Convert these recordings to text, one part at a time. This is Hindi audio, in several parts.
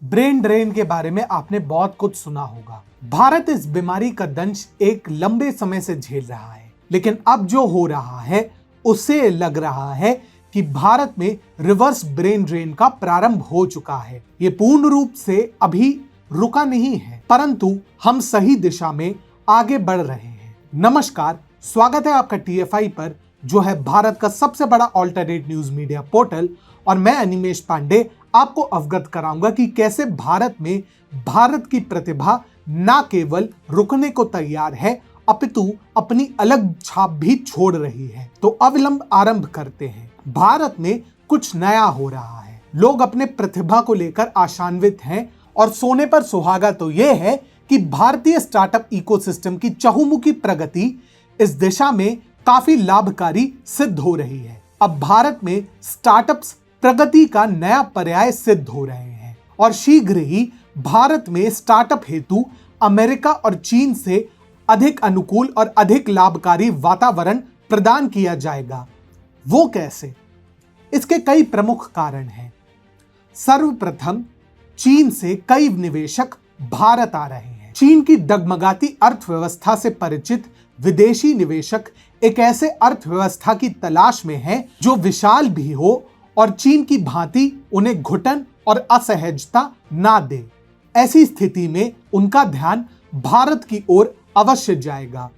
ब्रेन ड्रेन के बारे में आपने बहुत कुछ सुना होगा। भारत इस बीमारी का दंश एक लंबे समय से झेल रहा है, लेकिन अब जो हो रहा है उससे लग रहा है कि भारत में रिवर्स ब्रेन ड्रेन का प्रारंभ हो चुका है। ये पूर्ण रूप से अभी रुका नहीं है, परंतु हम सही दिशा में आगे बढ़ रहे हैं। नमस्कार, स्वागत है आपका TFI पर, जो है भारत का सबसे बड़ा ऑल्टरनेट न्यूज मीडिया पोर्टल। और मैं अनिमेश पांडे आपको अवगत कराऊंगा कि कैसे भारत की प्रतिभा न केवल रुकने को तैयार है, अपितु अपनी अलग छाप भी छोड़ रही है। तो अविलंब आरंभ करते हैं। भारत में कुछ नया हो रहा है। लोग अपने प्रतिभा को लेकर आशान्वित हैं और सोने पर सुहागा तो यह है कि भारतीय स्टार्टअप इकोसिस्टम की चहुमुखी प्रगति इस दिशा में काफी लाभकारी सिद्ध हो रही है। अब भारत में स्टार्टअप्स प्रगति का नया पर्याय सिद्ध हो रहे हैं और शीघ्र ही भारत में स्टार्टअप हेतु अमेरिका और चीन से अधिक अनुकूल और अधिक लाभकारी वातावरण प्रदान किया जाएगा। वो कैसे? इसके कई प्रमुख कारण हैं। सर्वप्रथम, चीन से कई निवेशक भारत आ रहे हैं। चीन की डगमगाती अर्थव्यवस्था से परिचित विदेशी निवेशक एक ऐसे अर्थव्यवस्था की तलाश में हैं जो विशाल भी हो और चीन की भांति उन्हें घुटन और असहजता ना दे। ऐसी स्थिति में उनका ध्यान भारत की ओर अवश्य जाएगा।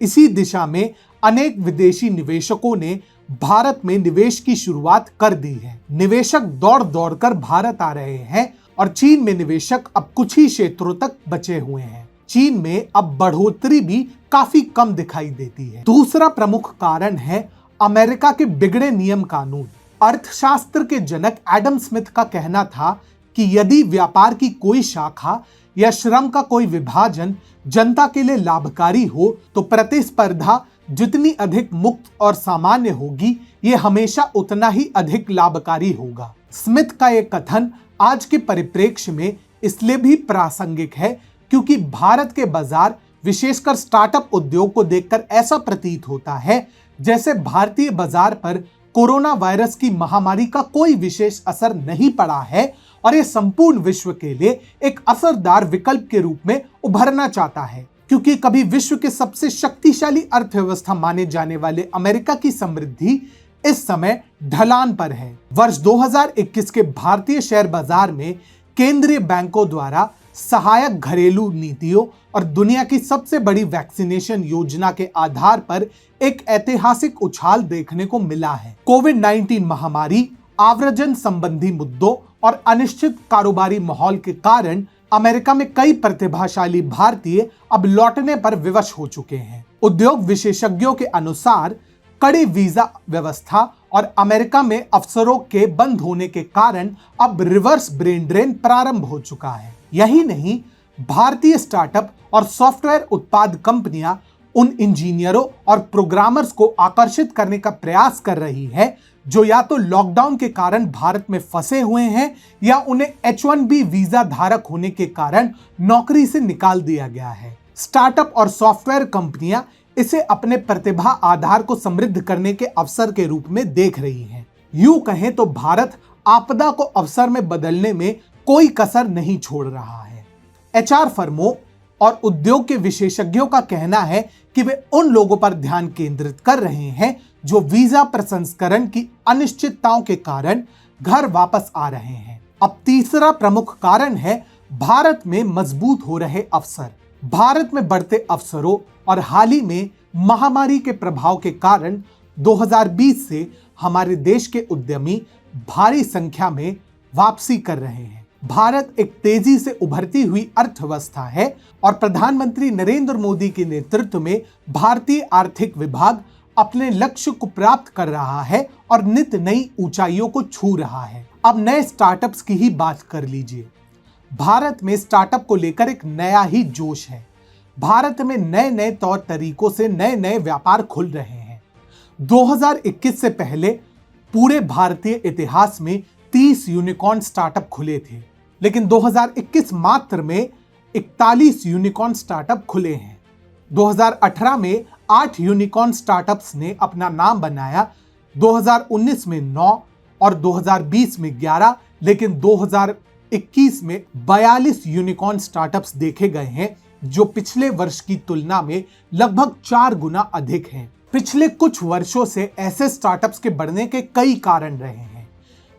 इसी दिशा में अनेक विदेशी निवेशकों ने भारत में निवेश की शुरुआत कर दी है। निवेशक दौड़ दौड़कर भारत आ रहे हैं और चीन में निवेशक अब कुछ ही क्षेत्रों तक बचे हुए हैं। चीन में अब बढ़ोतरी भी काफी कम दिखाई देती है। दूसरा प्रमुख कारण है अमेरिका के बिगड़े नियम कानून। अर्थशास्त्र के जनक एडम स्मिथ का कहना था कि यदि व्यापार की कोई शाखा या श्रम का कोई विभाजन जनता के लिए लाभकारी हो तो प्रतिस्पर्धा जितनी अधिक मुक्त और सामान्य होगी, ये हमेशा उतना ही अधिक लाभकारी होगा। स्मिथ का यह कथन आज के परिप्रेक्ष्य में इसलिए भी प्रासंगिक है क्योंकि भारत के बाजार, विशेषकर स्टार्टअप उद्योग को देखकर ऐसा प्रतीत होता है जैसे भारतीय बाजार पर कोरोना वायरस की महामारी का कोई विशेष असर नहीं पड़ा है और ये संपूर्ण विश्व के लिए एक असरदार विकल्प के रूप में उभरना चाहता है। क्योंकि कभी विश्व के सबसे शक्तिशाली अर्थव्यवस्था माने जाने वाले अमेरिका की समृद्धि इस समय ढलान पर है। वर्ष 2021 के भारतीय शेयर बाजार में केंद्रीय बैंकों द्वारा सहायक घरेलू नीतियों और दुनिया की सबसे बड़ी वैक्सीनेशन योजना के आधार पर एक ऐतिहासिक उछाल देखने को मिला है। कोविड-19 महामारी, आव्रजन संबंधी मुद्दों और अनिश्चित कारोबारी माहौल के कारण अमेरिका में कई प्रतिभाशाली भारतीय अब लौटने पर विवश हो चुके हैं। उद्योग विशेषज्ञों के अनुसार कड़ी वीजा व्यवस्था और अमेरिका में अफसरों के बंद होने के कारण अब रिवर्स ब्रेन ड्रेन प्रारंभ हो चुका है। यही नहीं, भारतीय स्टार्टअप और सॉफ्टवेयर उत्पाद कंपनियां उन इंजीनियरों और प्रोग्रामर्स को आकर्षित करने का प्रयास कर रही है जो या तो लॉकडाउन के कारण भारत में फंसे हुए हैं या उन्हें H1B वीजा धारक होने के कारण नौकरी से निकाल दिया गया है। स्टार्टअप और सॉफ्टवेयर कंपनियां इसे अपने प्रतिभा आधार को समृद्ध करने के अवसर के रूप में देख रही हैं। यूं कहें तो भारत आपदा को अवसर में बदलने में कोई कसर नहीं छोड़ रहा है। HR फर्मों और उद्योग के विशेषज्ञों का कहना है कि वे उन लोगों पर ध्यान केंद्रित कर रहे हैं जो वीजा प्रसंस्करण की अनिश्चितताओं के कारण घर वापस आ रहे हैं। अब तीसरा प्रमुख कारण है भारत में मजबूत हो रहे अवसर। भारत में बढ़ते अवसरों और हाल ही में महामारी के प्रभाव के कारण 2020 से हमारे देश के उद्यमी भारी संख्या में वापसी कर रहे हैं। भारत एक तेजी से उभरती हुई अर्थव्यवस्था है और प्रधानमंत्री नरेंद्र मोदी के नेतृत्व में भारतीय आर्थिक विभाग अपने लक्ष्य को प्राप्त कर रहा है और नित नई ऊंचाइयों को छू रहा है। अब नए स्टार्टअप्स की ही बात कर लीजिए। भारत में स्टार्टअप को लेकर एक नया ही जोश है। भारत में नए नए तौर तरीकों से नए नए व्यापार खुल रहे हैं। 2021 से पहले पूरे भारतीय इतिहास में 30 यूनिकॉर्न स्टार्टअप खुले थे, लेकिन 2021 मात्र में 41 यूनिकॉर्न स्टार्टअप खुले हैं। 2018 में 8 यूनिकॉर्न स्टार्टअप्स ने अपना नाम बनाया, 2019 में 9 और 2020 में 11, लेकिन 2021 में 42 यूनिकॉर्न स्टार्टअप्स देखे गए हैं, जो पिछले वर्ष की तुलना में लगभग 4 गुना अधिक हैं। पिछले कुछ वर्षों से ऐसे स्टार्टअप्स के बढ़ने के कई कारण रहे हैं।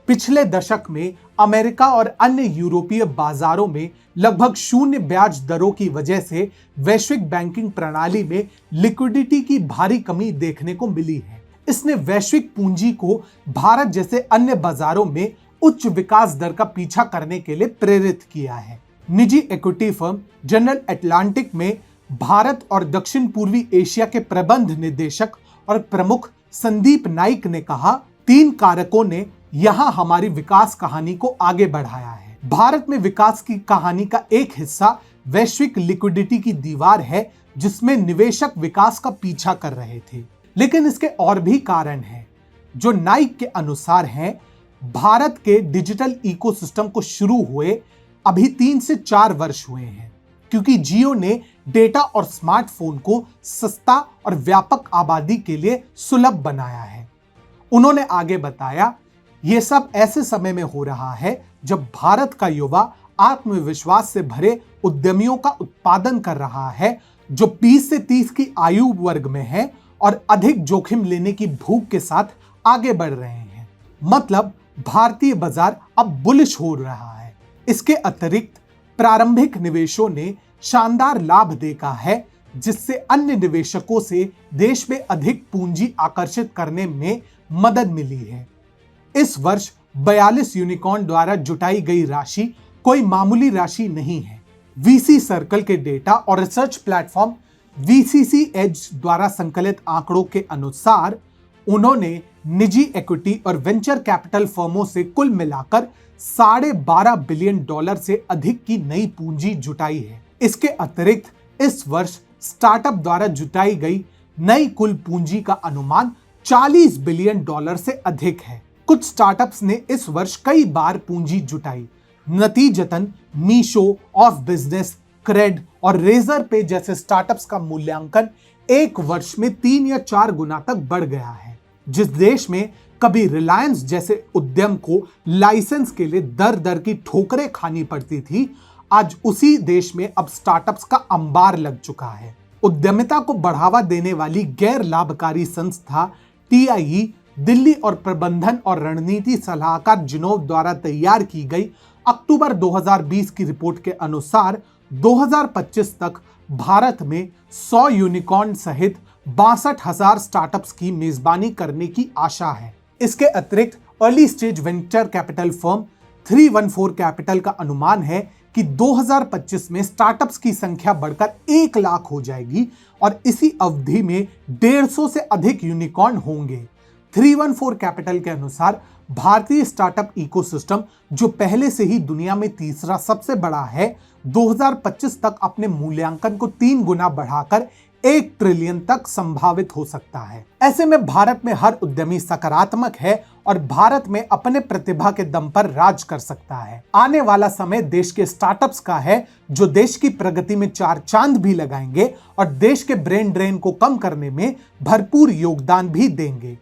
पिछले दशक में अमेरिका और अन्य यूरोपीय बाजारों में लगभग शून्य ब्याज दरों की वजह से वैश्विक बैंकिंग प्रणाली में लिक्विडिटी की भारी कमी देखने को मिली है। इसने वैश्विक पूंजी को भारत जैसे अन्य बाजारों में उच्च विकास दर का पीछा करने के लिए प्रेरित किया है। निजी इक्विटी फर्म जनरल अटलांटिक में भारत और दक्षिण पूर्वी एशिया के प्रबंध निदेशक और प्रमुख संदीप नाइक ने कहा, 3 कारकों ने यहां हमारी विकास कहानी को आगे बढ़ाया है। भारत में विकास की कहानी का एक हिस्सा वैश्विक लिक्विडिटी की दीवार है, जिसमें निवेशक विकास का पीछा कर रहे थे। लेकिन इसके और भी कारण हैं, जो नाइक के अनुसार हैं। भारत के डिजिटल इकोसिस्टम को शुरू हुए अभी 3 से 4 वर्ष हुए हैं, क्योंकि जियो ने डेटा और स्मार्टफोन को सस्ता और व्यापक आबादी के लिए सुलभ बनाया है। उन्होंने आगे बताया, यह सब ऐसे समय में हो रहा है जब भारत का युवा आत्मविश्वास से भरे उद्यमियों का उत्पादन कर रहा है, जो 20 से 30 की आयु वर्ग में है और अधिक जोखिम लेने की भूख के साथ आगे बढ़ रहे हैं। मतलब भारतीय बाजार अब बुलिश हो रहा है। इसके अतिरिक्त प्रारंभिक निवेशों ने शानदार लाभ देखा है, जिससे अन्य निवेशकों से देश में अधिक पूंजी आकर्षित करने में मदद मिली है। इस वर्ष 42 यूनिकॉर्न द्वारा जुटाई गई राशि कोई मामूली राशि नहीं है। वीसी सर्कल के डेटा और रिसर्च प्लेटफॉर्म वीसीसी एज द्वारा संकलित आंकड़ों के अनुसार उन्होंने निजी इक्विटी और वेंचर कैपिटल फर्मों से कुल मिलाकर $12.5 बिलियन से अधिक की नई पूंजी जुटाई है। इसके अतिरिक्त इस वर्ष स्टार्टअप द्वारा जुटाई गई नई कुल पूंजी का अनुमान $40 बिलियन से अधिक है। कुछ स्टार्टअप्स ने इस वर्ष कई बार पूंजी जुटाई। नतीजतन मीशो, ऑफ बिजनेस, क्रेड और रेजर पे जैसे स्टार्टअप्स का मूल्यांकन एक वर्ष में 3 या 4 गुना तक बढ़ गया है। जिस देश में कभी रिलायंस जैसे उद्यम को लाइसेंस के लिए दर दर की ठोकरें खानी पड़ती थी, आज उसी देश में अब स्टार्टअप्स का अंबार लग चुका है। उद्यमिता को बढ़ावा देने वाली गैर लाभकारी संस्था TIE दिल्ली और प्रबंधन और रणनीति सलाहकार जिनोव द्वारा तैयार की गई अक्टूबर 2020 की रिपोर्ट के अनुसार 2025 तक भारत में 100 यूनिकॉर्न सहित 62,000 स्टार्टअप्स की मेजबानी करने की आशा है। इसके अतिरिक्त early stage venture capital firm 314 capital का अनुमान है कि 2025 में स्टार्टअप्स की संख्या बढ़कर 1 लाख हो जाएगी और इसी अवधि में 150 से अधिक यूनिकॉर्न होंगे। 314 कैपिटल के अनुसार भारतीय स्टार्टअप इकोसिस्टम, जो पहले से ही दुनिया में तीसरा सबसे बड़ा है, 2025 तक अपने मूल्यांकन को 3 गुना बढ़ाकर 1 ट्रिलियन तक संभावित हो सकता है। ऐसे में भारत में हर उद्यमी सकारात्मक है और भारत में अपने प्रतिभा के दम पर राज कर सकता है। आने वाला समय देश के स्टार्टअप्स का है, जो देश की प्रगति में 4 चांद भी लगाएंगे और देश के ब्रेन ड्रेन को कम करने में भरपूर योगदान भी देंगे।